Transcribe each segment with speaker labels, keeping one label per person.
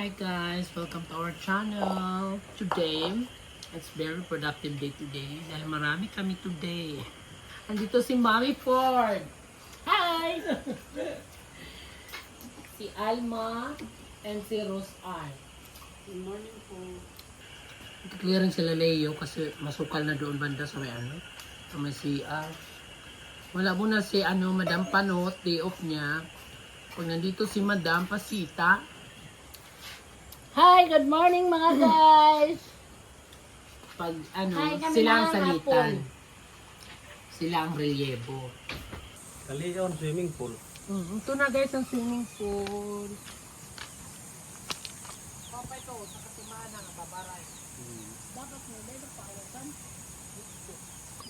Speaker 1: Hi guys, welcome to our channel. Today, it's very productive day today dahil marami kami today. Andito si Mommy Ford. Hi! Si Alma and si Rose Ann.
Speaker 2: Good morning po.
Speaker 1: Clear rin sila Leo kasi masukal na doon banda sa may sa may CR. Wala muna si Madam Panot, day off niya. Pag nandito si Madam Pasita,
Speaker 2: Hi, good morning mga guys.
Speaker 1: pag
Speaker 2: Hi, kami
Speaker 1: sila ang
Speaker 2: na
Speaker 1: salitan.
Speaker 2: hapon.
Speaker 1: Sila ang relyebo.
Speaker 3: Kalion swimming pool.
Speaker 1: Ito na guys ang swimming pool. Papa ito, sa kasimana nga babaray. Dapat mo, may nagpakawasan.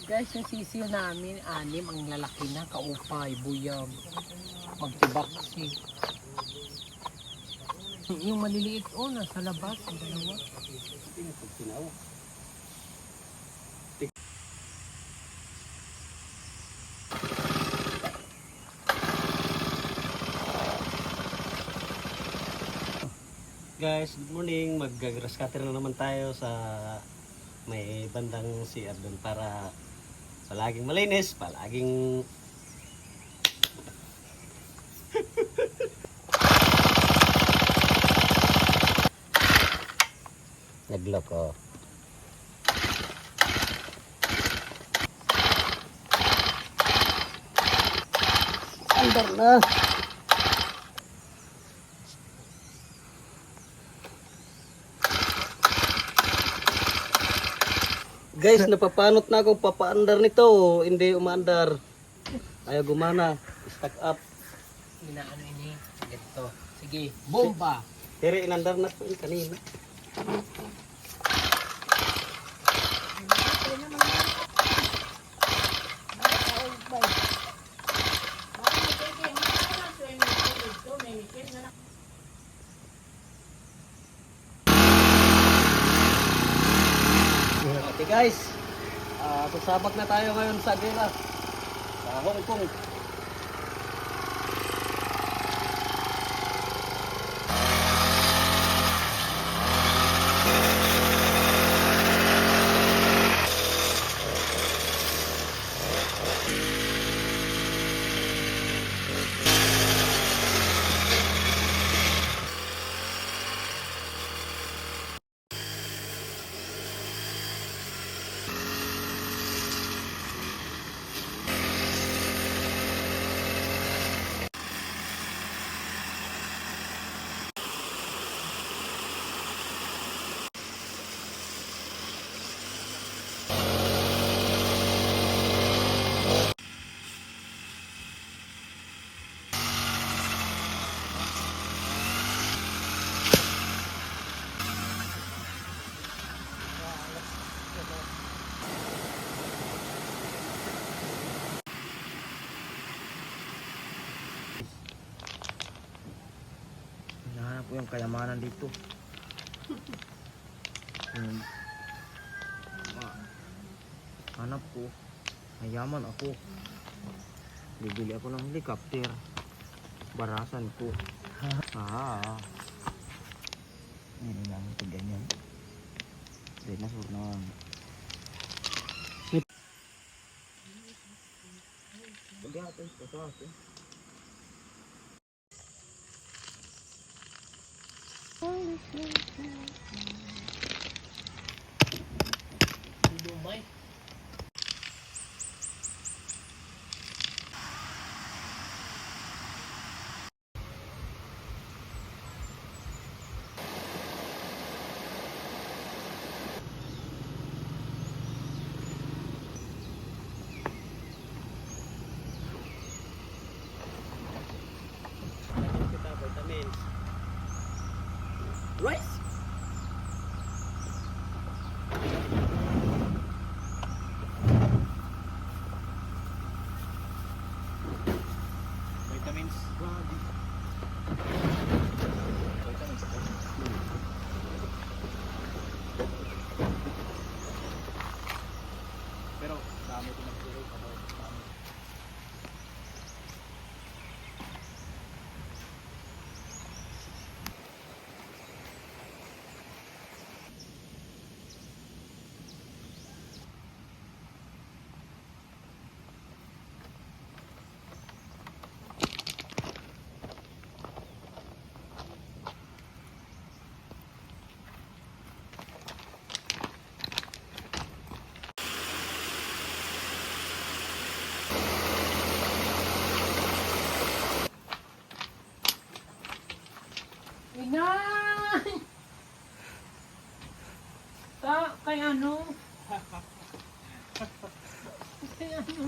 Speaker 1: Guys, yung sisiyo namin, anim, ang lalaki na, kaupay, buyag. Magtibaksi. Yung maliliit, nasa labas, ang dalawa.
Speaker 3: Ini pag tinawa. Guys, good morning. Mag-grass cutter na naman tayo sa may bandang CR doon para sa laging malinis, palaging nag-lock oh. Andar na. Guys, napapanot na ako papaandar nito. Hindi umaandar. Ayaw gumana. Stack up.
Speaker 1: Inaano ini, ito. Sige, bomba!
Speaker 3: Pero inandar na po kanina. Okay guys, sasabak na tayo ngayon sa Gela, sa Hong Kong.
Speaker 4: Hinahanap ko yung kayamanan dito. Hanap ko, mayaman ako. Bibili ako ng helicopter. Barasan ko. Ini lang ito ganyan. Dinosaur naman. Pagkatay ko sa akin.
Speaker 1: Dumay.
Speaker 3: Kita vitamins.
Speaker 1: Rice?
Speaker 3: Vitamins. Pero dami ko ng zero pa daw.
Speaker 1: Inay! Kay ano? Kay ano?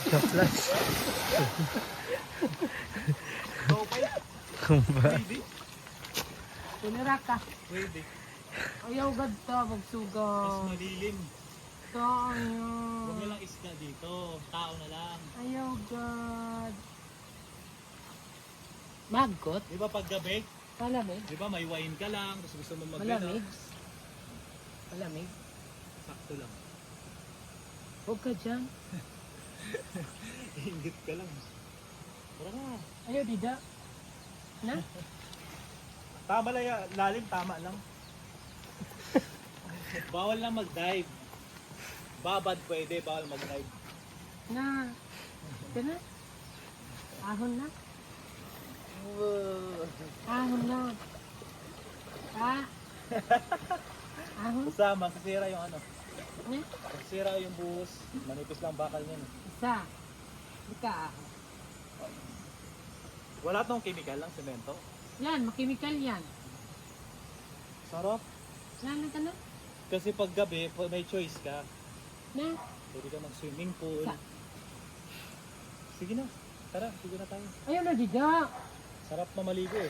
Speaker 4: Kaplas.
Speaker 1: Tunira ka.
Speaker 3: Pwede.
Speaker 1: Ayaw gad ta, magsuga.
Speaker 3: Malilim.
Speaker 1: Tayo.
Speaker 3: lang isda dito. Tao na lang.
Speaker 1: Ayaw gad. Maggot?
Speaker 3: Di ba pag gabi,
Speaker 1: Malamig?
Speaker 3: di ba may wine ka lang, tapos gusto mo
Speaker 1: Malamig? Malamig?
Speaker 3: sakto lang.
Speaker 1: Huwag ka dyan.
Speaker 3: Ingit ka lang. Tara nga.
Speaker 1: Ayaw dida. Na?
Speaker 3: Tama lang yan. Lalim, tama lang. Bawal lang mag-dive. Babad pwede, bawal mag-dive.
Speaker 1: Na. Ito na. Ahon na. Ahon na. Ha? Ahon?
Speaker 3: Basta, masisira yung ano.
Speaker 1: Ne?
Speaker 3: Masisira yung buhos. Manipis lang bakal niyan.
Speaker 1: Isa. Ika ahon.
Speaker 3: Wala tong chemical lang, semento.
Speaker 1: Yan, makimikal yan.
Speaker 3: Sarap.
Speaker 1: Yan na ka na.
Speaker 3: Kasi pag gabi, may choice ka.
Speaker 1: Na.
Speaker 3: Pwede ka mag-swimming pool.
Speaker 1: Sa-
Speaker 3: Sige na. Tara, sige na tayo.
Speaker 1: Ayaw na dida.
Speaker 3: Sarap na maligo eh.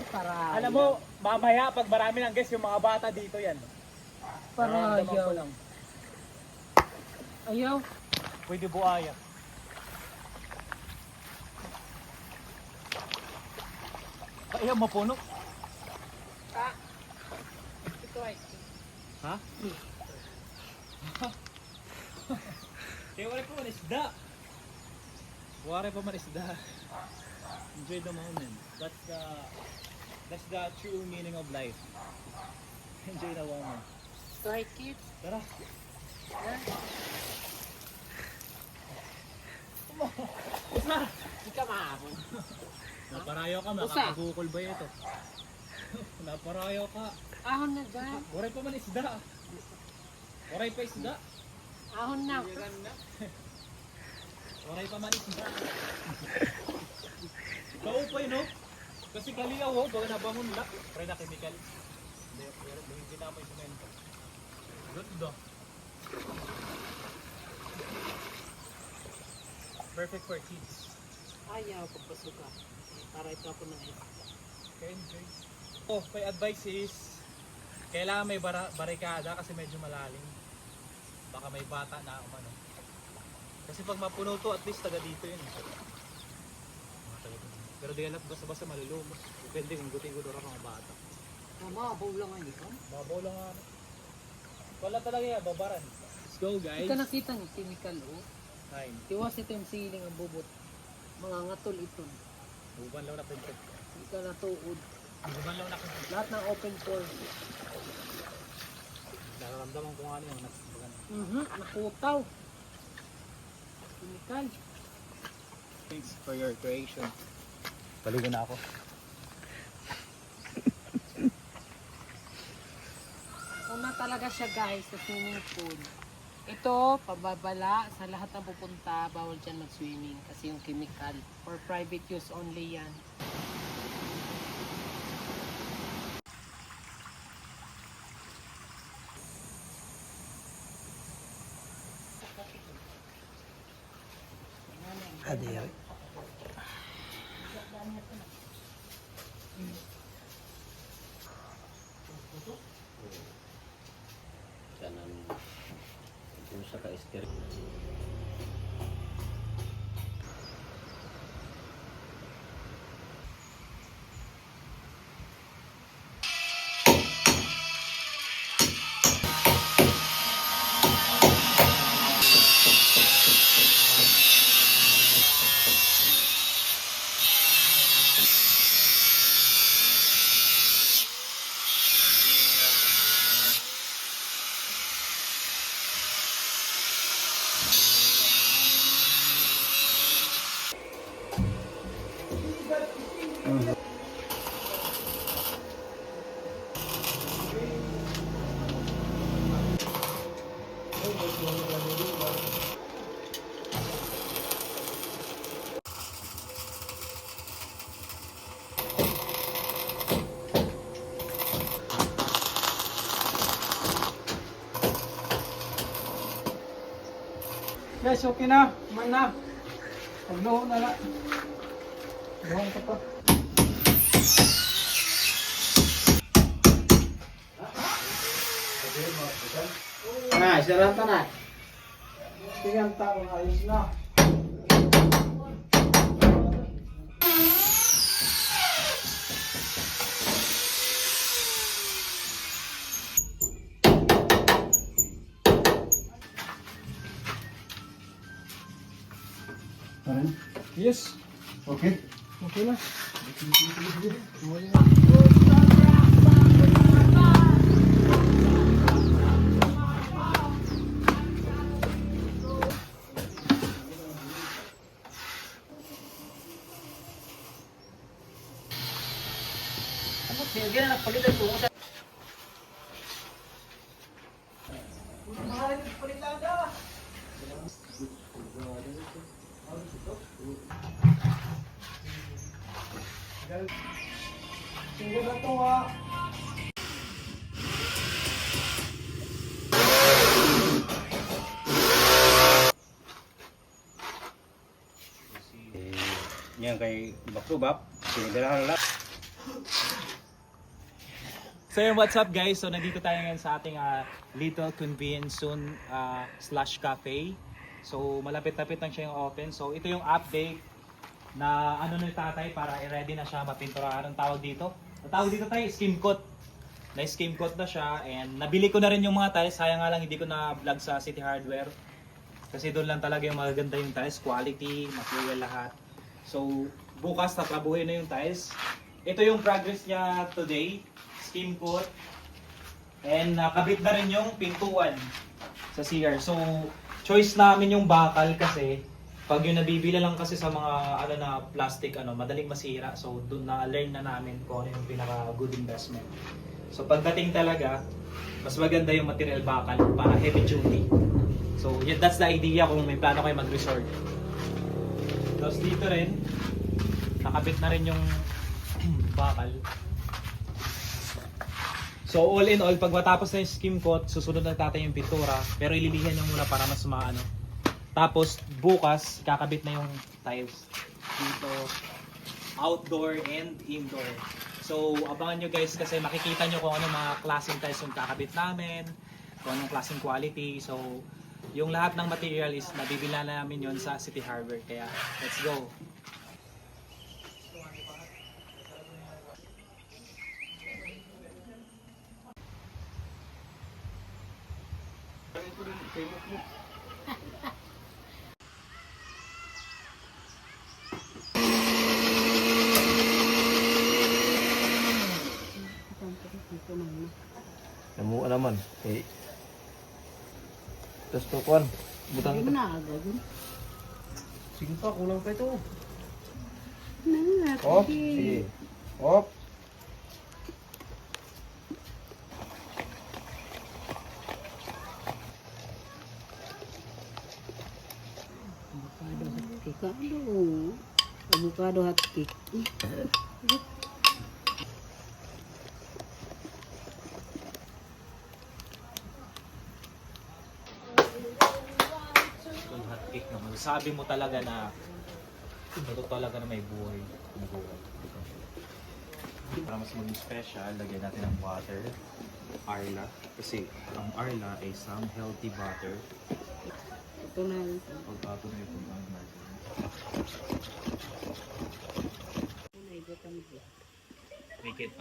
Speaker 1: Para.
Speaker 3: Alam mo, mamaya pag marami ng guests, yung mga bata dito yan.
Speaker 1: Para
Speaker 3: Nararamdaman ko
Speaker 1: ayaw.
Speaker 3: lang.
Speaker 1: Ayaw.
Speaker 3: Pwede buhaya. Ayaw mapuno.
Speaker 1: Ha? Ito ay.
Speaker 3: Ha? Kaya wala pa man isda. Wala pa man isda. Enjoy the moment. That's the true meaning of life. Enjoy the moment.
Speaker 1: Try kids.
Speaker 3: Tara.
Speaker 1: Ha? Hindi ka mahamon.
Speaker 3: Naparayo ka,
Speaker 1: Usa.
Speaker 3: makakagukol ba ito? Naparayo ka.
Speaker 1: Ahon na ga.
Speaker 3: Waray pa man isda. Waray pa isda.
Speaker 1: Ahon na.
Speaker 3: Waray pa man isda. Kaupay no? Kasi kaliyaw ho, baga nabangon lang. Try na chemical. Hindi na pa yung semento. Good do. Perfect for kids.
Speaker 1: Ayaw pagpasuka. Para ito ako ng isda.
Speaker 3: Okay, enjoy. Oh, my advice is kailangan may barikada kasi medyo malalim. Baka may bata na umano. Kasi pag mapuno to, at least taga dito yun. Pero di alam, basta-basta malulumos. Depende kung guti-gudo ka mga bata.
Speaker 1: Mababaw lang ang ito.
Speaker 3: Babaw lang nga. Wala talaga yan, babaran. Let's go guys.
Speaker 1: Hindi ka nakita ng chemical oh.
Speaker 3: 9.
Speaker 1: Tiwas ito yung siling ang bubot. Mga ngatol ito.
Speaker 3: Uban lang na pinto.
Speaker 1: Hindi ka natuod.
Speaker 3: Uban lang na pinto.
Speaker 1: Lahat ng open pores.
Speaker 3: Nararamdaman ko nga ano yung nagsasabagan.
Speaker 1: Nakutaw. Chemical.
Speaker 3: Thanks for your creation. Paligo na ako.
Speaker 1: Una talaga siya guys sa swimming pool. Ito, pababala sa lahat ng pupunta, bawal dyan mag-swimming kasi yung chemical. For private use only yan.
Speaker 4: Adir.
Speaker 3: Kanan. Kung sa ka-ester. Guys, okay na. Man na. Pagluho na lang. Luhan ko pa.
Speaker 1: Na, sarata na.
Speaker 3: Sige, ang tao na. Ayos na. Yes. Okay. Okay na.
Speaker 1: Sige na, nagpalitan ko.
Speaker 3: Sige na to ha.
Speaker 4: Yan kay Bakubap, sinigarahan lang.
Speaker 3: So yun, what's up guys? So nandito tayo ngayon sa ating Little Convenience Soon slash cafe. So malapit-lapit lang siya yung open. So ito yung update na ano ng tatay para i-ready na siya, mapinturahan. Anong tawag dito? Ang tawag dito tayo, skim coat. Na-skim coat na siya and nabili ko na rin yung mga tiles. Sayang nga lang hindi ko na vlog sa City Hardware. Kasi doon lang talaga yung magaganda yung tiles, quality, material lahat. So bukas tatrabuhin na yung tiles. Ito yung progress niya today. Skim coat and nakabit na rin yung pintuan sa CR. So choice namin yung bakal kasi pag yung nabibili lang kasi sa mga ano na plastic madaling masira. So doon na learn na namin kung ano yung pinaka good investment. So pagdating talaga mas maganda yung material bakal para heavy duty. So that's the idea kung may plano kayo mag-resort. Tapos dito rin nakabit na rin yung bakal. So all in all, pag matapos na yung skim coat, susunod na tatay yung pintura, pero ililihan niya muna para mas maano. Tapos bukas, kakabit na yung tiles dito, outdoor and indoor. So abangan nyo guys kasi makikita nyo kung ano mga klaseng tiles yung kakabit namin, kung anong klaseng quality. So yung lahat ng material is nabibila na namin yon sa City Harbor. Kaya let's go!
Speaker 4: Namuha naman. Eh. Tapos to kuan. Butang
Speaker 2: Hindi
Speaker 4: ito.
Speaker 2: mo na agad.
Speaker 4: Sige pa, kulang pa ito.
Speaker 2: Na,
Speaker 4: Oh, sige. Oh.
Speaker 2: avocado hot cake. Avocado hot cake.
Speaker 3: Yung hot cake naman. Sabi mo talaga na ito talaga na may buhay. Para mas maging special, lagyan natin ng butter. Arla. Kasi ang Arla ay some healthy butter.
Speaker 2: Ito na.
Speaker 3: Pagbago na yung pag-margarine. Make it,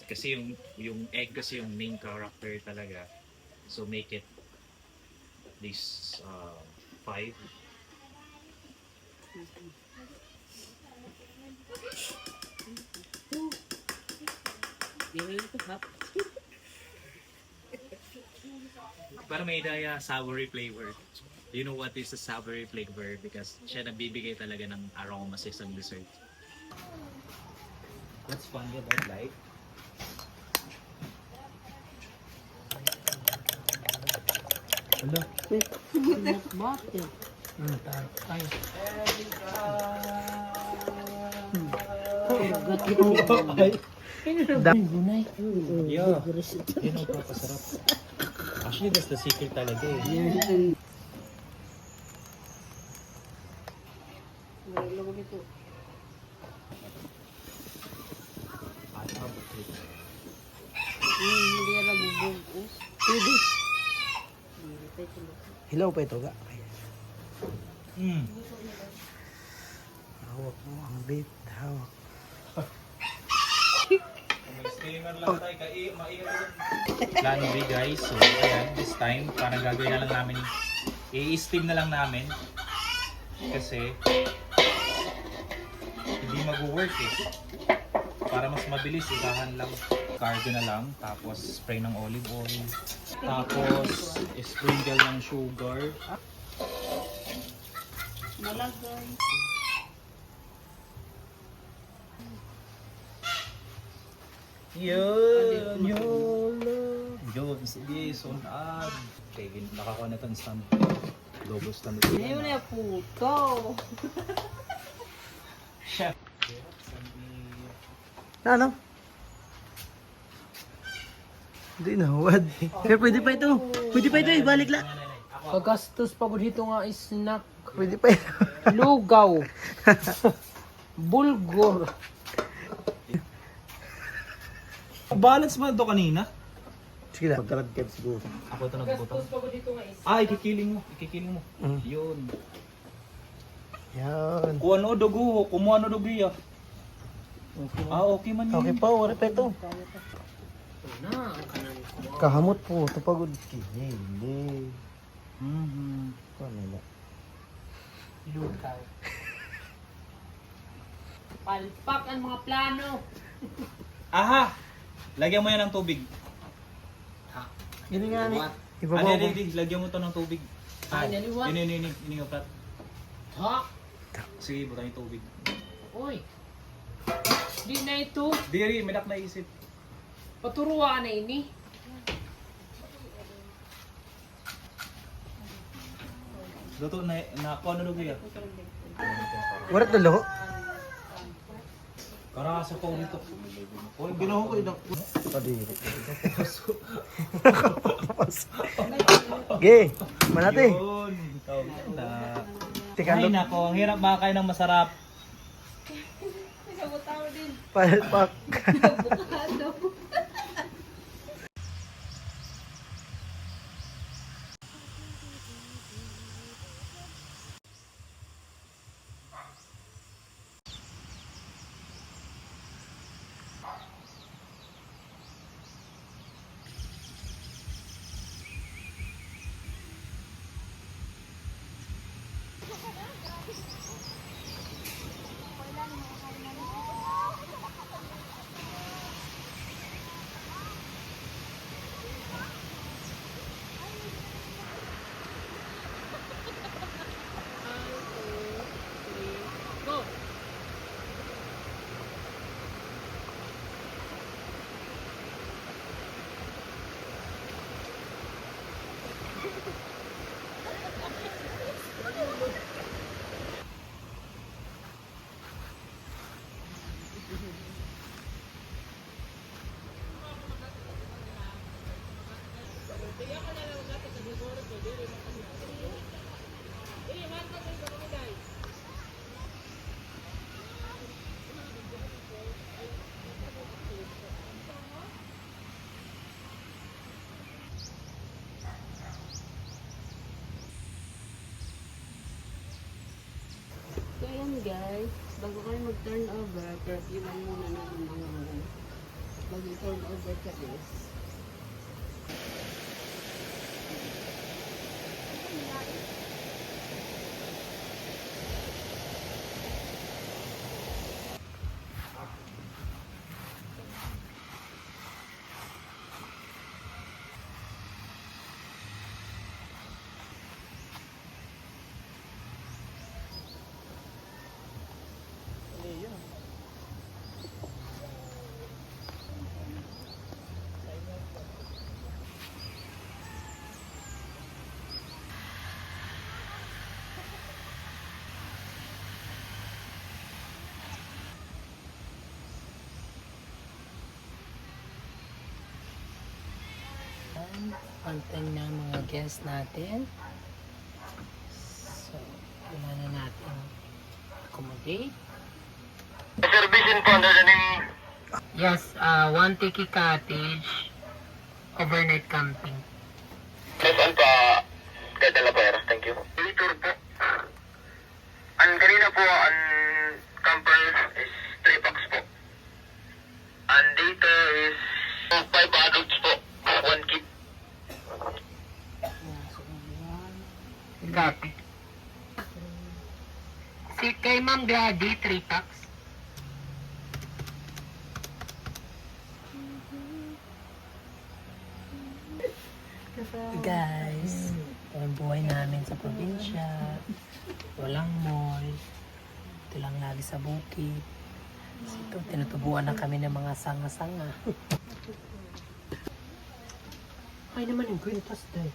Speaker 3: kasi yung egg kasi yung main character talaga. So make it at least 5.
Speaker 2: Hindi ito hot.
Speaker 3: Para may idea, savory flavor. You know what is a savory flavor because siya nagbibigay talaga ng aroma sa isang dessert. What's funny about life?
Speaker 1: Hello.
Speaker 2: Peanut butter.
Speaker 1: Tayo. Gunay.
Speaker 3: Yeah. Yun ang papasarap. Actually, that's the secret talaga eh.
Speaker 2: Yan. ko. Hindi na bubugos.
Speaker 1: Pwede.
Speaker 2: Hindi tayo tulog.
Speaker 1: Hilaw pa ito ga.
Speaker 3: Mm.
Speaker 1: Hawak mo ang bait. Hawak.
Speaker 3: Disclaimer lang tayo, maingat Plan B guys, so ayan, this time, parang gagawin na lang namin, i-steam na lang namin, kasi, hindi mag-work eh. Para mas mabilis, isahan lang, cargo na lang, tapos spray ng olive oil, tapos sprinkle ng sugar.
Speaker 2: Malagay.
Speaker 3: Yun, yun, sige, sunad. Okay, nakakuha na itong stand. Double stand.
Speaker 2: Ngayon na puto.
Speaker 3: Chef.
Speaker 1: Ano? Hindi na, huwad. Pero pwede pa ito. Pwede pa ito, ibalik lang.
Speaker 5: Pagastos pa po dito nga snack.
Speaker 1: Pwede pa ito.
Speaker 5: Lugaw. Bulgur.
Speaker 3: Balance ba ito kanina?
Speaker 1: Sige lang.
Speaker 4: Pagkalagkad siguro.
Speaker 3: Ako ito nagbuto.
Speaker 5: Pa po dito nga
Speaker 3: Ikikiling mo. Ikikiling mo.
Speaker 1: Mm.
Speaker 3: Yun.
Speaker 1: Yan.
Speaker 3: Kung ano dugo, kumuha ano dugo ya. Okay man yun.
Speaker 1: Okay pa, wala pa ito.
Speaker 5: na ang kanan ko.
Speaker 1: Kahamot po, ito pagod. Hindi.
Speaker 3: Mhm.
Speaker 1: Ano na?
Speaker 5: Lugaw. Palpak ang mga plano.
Speaker 3: Aha! Lagyan mo yan ng tubig.
Speaker 1: Gini nga ni.
Speaker 3: Ano
Speaker 1: Ibabaw mo.
Speaker 3: yan, lagyan mo to ng tubig.
Speaker 5: Ay, naliwan.
Speaker 3: Ini yung plat.
Speaker 5: Ha?
Speaker 3: Sige, buta yung tubig.
Speaker 5: Uy. Di na ito.
Speaker 3: Diri, may dak naisip.
Speaker 5: Paturuan na ini.
Speaker 3: Luto na kung ano dugo ya.
Speaker 1: Warat na lo.
Speaker 3: Karasa pa ulit to. Oy, ginawa ko idak.
Speaker 1: Padiri. Ge, manate.
Speaker 3: Yun. Na.
Speaker 1: Tika
Speaker 3: Ay nako, ang hirap makakain ng masarap.
Speaker 1: palpak.
Speaker 2: So ayan guys, bago kayo mag-turn over, perfume muna natin mga bago turn over ka is.
Speaker 5: Pantay na mga guests natin. So, wala na natin. accommodate.
Speaker 6: Servicing po na yung
Speaker 5: Yes, one tiki cottage, overnight camping.
Speaker 6: saan pa dadala po, thank you. Tour po. Ang kanina po, ang camper is 3 bucks po. And dito is 5 adults po, 1 kid.
Speaker 5: Gabi. Si kay Ma'am Glady, 3 packs. Guys, ang buhay namin sa probinsya. Walang mall. Ito lang lagi sa bukid. Ito, tinutubuan na kami ng mga sanga-sanga. Ay naman yung kwintas dahil.